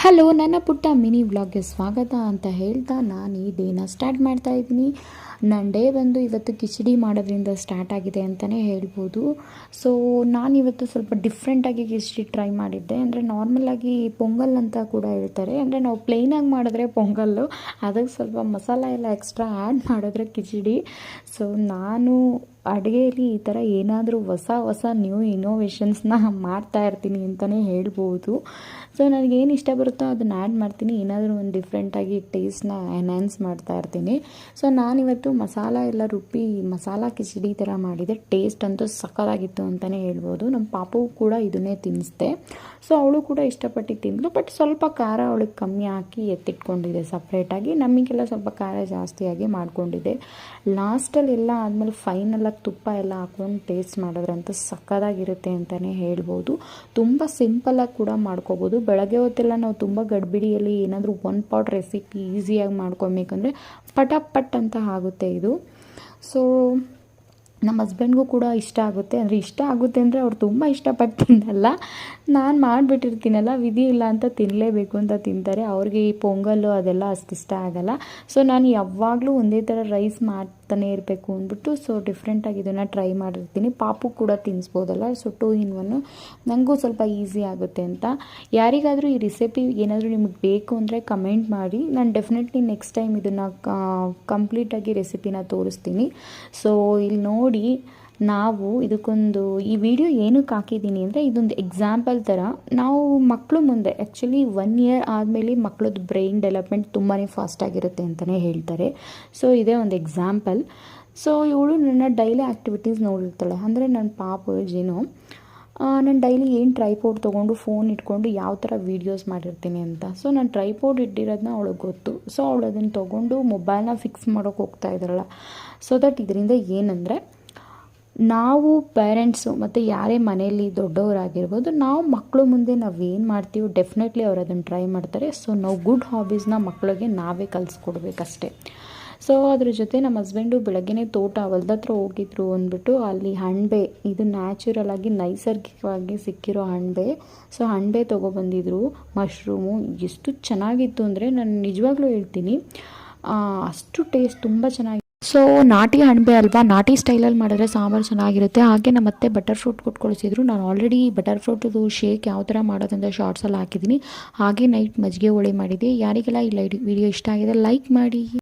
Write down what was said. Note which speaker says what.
Speaker 1: Hello, ನನ್ನ ಪುಟ್ಟ mini ವ್ಲಾಗ್ಗೆ ಸ್ವಾಗತ ಅಂತ ಹೇಳ್ತಾ ನಾನು ಈ ಡೇನ ಸ್ಟಾರ್ಟ್ ಮಾಡ್ತಾ ಇದ್ದೀನಿ. ನನ್ನ ಡೇ ಬಂದು ಇವತ್ತು ಕಿಚಡಿ ಮಾಡೋದ್ರಿಂದ ಸ್ಟಾರ್ಟ್ ಆಗಿದೆ ಅಂತಲೇ ಹೇಳ್ಬೋದು. ಸೊ ನಾನಿವತ್ತು ಸ್ವಲ್ಪ ಡಿಫ್ರೆಂಟಾಗಿ ಕಿಚಡಿ ಟ್ರೈ ಮಾಡಿದ್ದೆ. ಅಂದರೆ ನಾರ್ಮಲಾಗಿ ಪೊಂಗಲ್ ಅಂತ ಕೂಡ ಹೇಳ್ತಾರೆ. ಅಂದರೆ ನಾವು ಪ್ಲೇನಾಗಿ ಮಾಡಿದ್ರೆ ಪೊಂಗಲ್ಲು, ಅದಕ್ಕೆ ಸ್ವಲ್ಪ ಮಸಾಲ ಎಲ್ಲ ಎಕ್ಸ್ಟ್ರಾ ಆ್ಯಡ್ ಮಾಡಿದ್ರೆ ಕಿಚಡಿ. ಸೊ ನಾನು ಅಡುಗೆಯಲ್ಲಿ ಈ ಥರ ಏನಾದರೂ ಹೊಸ ನ್ಯೂ ಇನೋವೇಷನ್ಸ್ನ ಮಾಡ್ತಾ ಇರ್ತೀನಿ ಅಂತಲೇ ಹೇಳ್ಬೋದು. ಸೊ ನನಗೇನು ಇಷ್ಟ ಬರುತ್ತೋ ಅದನ್ನು ಆ್ಯಡ್ ಮಾಡ್ತೀನಿ, ಏನಾದರೂ ಒಂದು ಡಿಫ್ರೆಂಟಾಗಿ ಟೇಸ್ಟ್ನ ಎನ್ಹ್ಯಾನ್ಸ್ ಮಾಡ್ತಾ ಇರ್ತೀನಿ. ಸೊ ನಾನಿವತ್ತು ಮಸಾಲ ಎಲ್ಲ ರುಬ್ಬಿ ಮಸಾಲ ಕಿಚಡಿ ಥರ ಮಾಡಿದೆ. ಟೇಸ್ಟ್ ಅಂತೂ ಸಕ್ಕತ್ತಾಗಿತ್ತು ಅಂತಲೇ ಹೇಳ್ಬೋದು. ನಮ್ಮ ಪಾಪು ಕೂಡ ಇದನ್ನೇ ತಿನ್ನಿಸ್ದೆ. ಸೊ ಅವಳು ಕೂಡ ಇಷ್ಟಪಟ್ಟು ತಿಂದಳು. ಬಟ್ ಸ್ವಲ್ಪ ಖಾರ ಅವಳಿಗೆ ಕಮ್ಮಿ ಹಾಕಿ ಎತ್ತಿಟ್ಕೊಂಡಿದೆ ಸಪ್ರೇಟಾಗಿ. ನಮಗೆಲ್ಲ ಸ್ವಲ್ಪ ಖಾರ ಜಾಸ್ತಿಯಾಗಿ ಮಾಡ್ಕೊಂಡಿದ್ದೆ. ಲಾಸ್ಟಲ್ಲಿ ಎಲ್ಲ ಆದಮೇಲೆ ಫೈನಲಾಗಿ ತುಪ್ಪ ಎಲ್ಲ ಹಾಕ್ಕೊಂಡು ಟೇಸ್ಟ್ ಮಾಡಿದ್ರಂತೂ ಸಕ್ಕತ್ತಾಗಿರುತ್ತೆ ಅಂತಲೇ ಹೇಳ್ಬೋದು. ತುಂಬ ಸಿಂಪಲಾಗಿ ಕೂಡ ಮಾಡ್ಕೋಬೋದು. ಬೆಳಗ್ಗೆ ಹೊತ್ತೆಲ್ಲ ನಾವು ತುಂಬ ಗಡ್ಬಿಡಿಯಲ್ಲಿ ಏನಾದರೂ ಒನ್ ಪಾಟ್ ರೆಸಿಪಿ ಈಸಿಯಾಗಿ ಮಾಡ್ಕೊಬೇಕಂದ್ರೆ ಪಟ್ ಅಂತ ಆಗುತ್ತೆ ಇದು. ಸೊ ನಮ್ಮ ಹಸ್ಬೆಂಡ್ಗೂ ಕೂಡ ಇಷ್ಟ ಆಗುತ್ತೆ. ಅಂದರೆ ಅವ್ರು ತುಂಬ ಇಷ್ಟಪಟ್ಟು ತಿನ್ನಲ್ಲ, ನಾನು ಮಾಡಿಬಿಟ್ಟಿರ್ತೀನಲ್ಲ, ವಿಧಿ ಇಲ್ಲ ಅಂತ ತಿನ್ನಲೇಬೇಕು ಅಂತ ತಿಂತಾರೆ. ಅವ್ರಿಗೆ ಈ ಪೊಂಗಲ್ಲು ಅದೆಲ್ಲ ಅಷ್ಟು ಇಷ್ಟ ಆಗಲ್ಲ. ಸೊ ನಾನು ಯಾವಾಗಲೂ ಒಂದೇ ಥರ ರೈಸ್ ಮಾಡ್ತಾನೆ ಇರಬೇಕು ಅಂದ್ಬಿಟ್ಟು ಸೊ ಡಿಫ್ರೆಂಟಾಗಿ ಇದನ್ನು ಟ್ರೈ ಮಾಡಿರ್ತೀನಿ. ಪಾಪು ಕೂಡ ತಿನ್ನಿಸ್ಬೋದಲ್ಲ. ಸೊ 2 in 1 ನನಗೂ ಸ್ವಲ್ಪ ಈಸಿ ಆಗುತ್ತೆ ಅಂತ. ಯಾರಿಗಾದರೂ ಈ ರೆಸಿಪಿ ಏನಾದರೂ ನಿಮಗೆ ಬೇಕು ಅಂದರೆ ಕಮೆಂಟ್ ಮಾಡಿ. ನಾನು ಡೆಫಿನೆಟ್ಲಿ ನೆಕ್ಸ್ಟ್ ಟೈಮ್ ಇದನ್ನು ಕಂಪ್ಲೀಟಾಗಿ ರೆಸಿಪಿನ ತೋರಿಸ್ತೀನಿ. ಸೊ ಇಲ್ಲಿ ನೋಡಿ, ನಾವು ಇದಕ್ಕೊಂದು ಈ ವಿಡಿಯೋ ಏನಕ್ಕೆ ಹಾಕಿದ್ದೀನಿ ಅಂದರೆ ಇದೊಂದು ಎಕ್ಸಾಂಪಲ್ ಥರ. ನಾವು ಮಕ್ಕಳು ಮುಂದೆ ಆ್ಯಕ್ಚುಲಿ 1 year ಆದಮೇಲೆ ಮಕ್ಕಳದ್ದು ಬ್ರೈನ್ ಡೆವಲಪ್ಮೆಂಟ್ ತುಂಬಾ ಫಾಸ್ಟಾಗಿರುತ್ತೆ ಅಂತಲೇ ಹೇಳ್ತಾರೆ. ಸೊ ಇದೇ ಒಂದು ಎಕ್ಸಾಂಪಲ್. ಸೊ ಇವಳು ನನ್ನ ಡೈಲಿ ಆ್ಯಕ್ಟಿವಿಟೀಸ್ ನೋಡಿರ್ತಾಳೆ. ಅಂದರೆ ನನ್ನ ಪಾಪು ಜೀನು ನಾನು ಡೈಲಿ ಏನು ಟ್ರೈಪೋಡ್ ತೊಗೊಂಡು ಫೋನ್ ಇಟ್ಕೊಂಡು ಯಾವ ಥರ ವೀಡಿಯೋಸ್ ಮಾಡಿರ್ತೀನಿ ಅಂತ. ಸೊ ನಾನು ಟ್ರೈಪೋಡ್ ಇಟ್ಟಿರೋದನ್ನ ಅವಳಿಗೆ ಗೊತ್ತು. ಸೊ ಅವಳು ಅದನ್ನು ತೊಗೊಂಡು ಮೊಬೈಲ್ನ ಫಿಕ್ಸ್ ಮಾಡೋಕೆ ಹೋಗ್ತಾ ಇದ್ದಾರಲ್ಲ. ಸೊ ದಟ್ ಇದರಿಂದ ಏನಂದರೆ, ನಾವು ಪೇರೆಂಟ್ಸು ಮತ್ತು ಯಾರೇ ಮನೆಯಲ್ಲಿ ದೊಡ್ಡವರಾಗಿರ್ಬೋದು, ನಾವು ಮಕ್ಕಳು ಮುಂದೆ ನಾವೇನು ಮಾಡ್ತೀವೋ ಡೆಫಿನೆಟ್ಲಿ ಅವ್ರು ಅದನ್ನು ಟ್ರೈ ಮಾಡ್ತಾರೆ. ಸೊ ನಾವು ಗುಡ್ ಹಾಬೀಸ್ನ ಮಕ್ಕಳಿಗೆ ನಾವೇ ಕಲಿಸ್ಕೊಡ್ಬೇಕಷ್ಟೆ. ಸೊ ಅದ್ರ ಜೊತೆ ನಮ್ಮ ಹಸ್ಬೆಂಡು ಬೆಳಗ್ಗೆನೇ ತೋಟ ಹೊಲ್ದತ್ರ ಹೋಗಿದ್ರು ಅಂದ್ಬಿಟ್ಟು ಅಲ್ಲಿ ಹಣ್ಬೆ, ಇದು ನ್ಯಾಚುರಲ್ ಆಗಿ ನೈಸರ್ಗಿಕವಾಗಿ ಸಿಕ್ಕಿರೋ ಹಣ್ಬೆ. So ಹಣ್ಬೆ ತೊಗೊಬಂದಿದ್ರು, mushroom. ಎಷ್ಟು ಚೆನ್ನಾಗಿತ್ತು ಅಂದರೆ ನಾನು ನಿಜವಾಗ್ಲೂ ಹೇಳ್ತೀನಿ, ಅಷ್ಟು ಟೇಸ್ಟ್ ತುಂಬ ಚೆನ್ನಾಗಿ. ಸೊ ನಾಟಿ ಹಣ್ಬೆ ಅಲ್ವಾ, ನಾಟಿ ಸ್ಟೈಲಲ್ಲಿ ಮಾಡಿದ್ರೆ ಸಾಂಬಾರು ಚೆನ್ನಾಗಿರುತ್ತೆ. ಹಾಗೆ ನಮ್ಮ ಅತ್ತೆ ಬಟರ್ ಫ್ರೂಟ್ ಕೊಟ್ಟು ಕಳಿಸಿದ್ರು. ನಾನು ಆಲ್ರೆಡಿ ಬಟರ್ ಫ್ರೂಟದು ಶೇಕ್ ಯಾವ ಥರ ಮಾಡೋದಂತ ಶಾರ್ಟ್ಸಲ್ಲಿ ಹಾಕಿದ್ದೀನಿ. ಹಾಗೆ ನೈಟ್ ಮಜ್ಜಿಗೆ ಹೋಳಿ ಮಾಡಿದ್ದೆ. ಯಾರಿಗೆಲ್ಲ ಈ ವಿಡಿಯೋ ಇಷ್ಟ ಆಗಿದೆ ಲೈಕ್ ಮಾಡಿ.